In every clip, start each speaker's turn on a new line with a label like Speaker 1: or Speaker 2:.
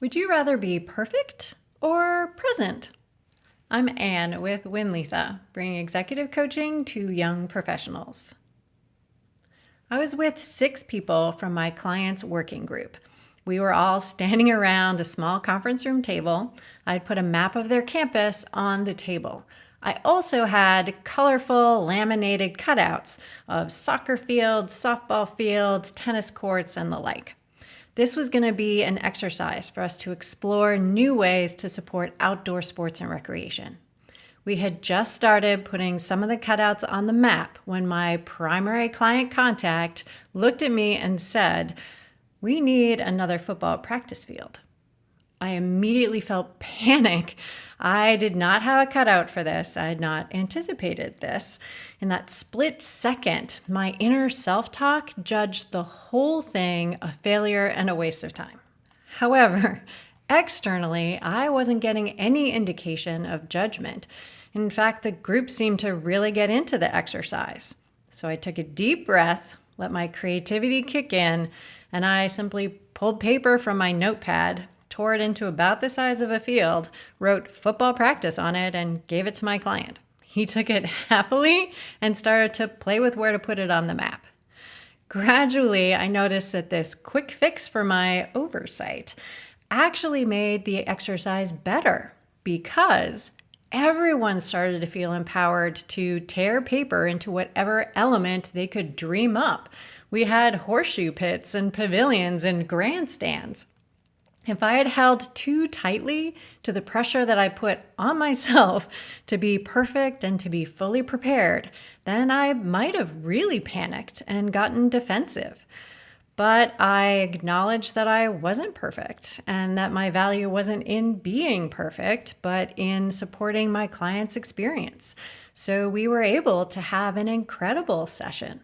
Speaker 1: Would you rather be perfect or present? I'm Anne with Winletha, bringing executive coaching to young professionals. I was with 6 people from my client's working group. We were all standing around a small conference room table. I'd put a map of their campus on the table. I also had colorful laminated cutouts of soccer fields, softball fields, tennis courts, and the like. This was going to be an exercise for us to explore new ways to support outdoor sports and recreation. We had just started putting some of the cutouts on the map when my primary client contact looked at me and said, "We need another football practice field." I immediately felt panic. I did not have a cutout for this. I had not anticipated this. In that split second, my inner self-talk judged the whole thing a failure and a waste of time. However, externally, I wasn't getting any indication of judgment. In fact, the group seemed to really get into the exercise. So I took a deep breath, let my creativity kick in, and I simply pulled paper from my notepad, tore it into about the size of a field, wrote football practice on it, and gave it to my client. He took it happily and started to play with where to put it on the map. Gradually, I noticed that this quick fix for my oversight actually made the exercise better because everyone started to feel empowered to tear paper into whatever element they could dream up. We had horseshoe pits and pavilions and grandstands. If I had held too tightly to the pressure that I put on myself to be perfect and to be fully prepared, then I might have really panicked and gotten defensive. But I acknowledged that I wasn't perfect and that my value wasn't in being perfect, but in supporting my client's experience. So we were able to have an incredible session.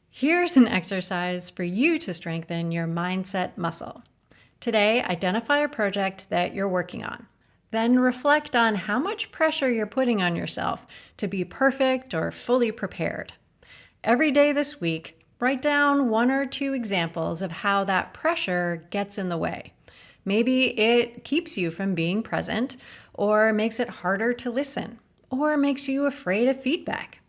Speaker 1: Here's an exercise for you to strengthen your mindset muscle. Today, identify a project that you're working on. Then reflect on how much pressure you're putting on yourself to be perfect or fully prepared. Every day this week, write down 1 or 2 examples of how that pressure gets in the way. Maybe it keeps you from being present, or makes it harder to listen, or makes you afraid of feedback.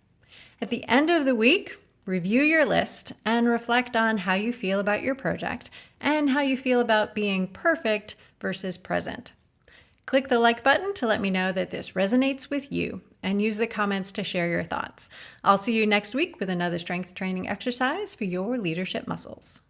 Speaker 1: At the end of the week, review your list and reflect on how you feel about your project and how you feel about being perfect versus present. Click the like button to let me know that this resonates with you, and use the comments to share your thoughts. I'll see you next week with another strength training exercise for your leadership muscles.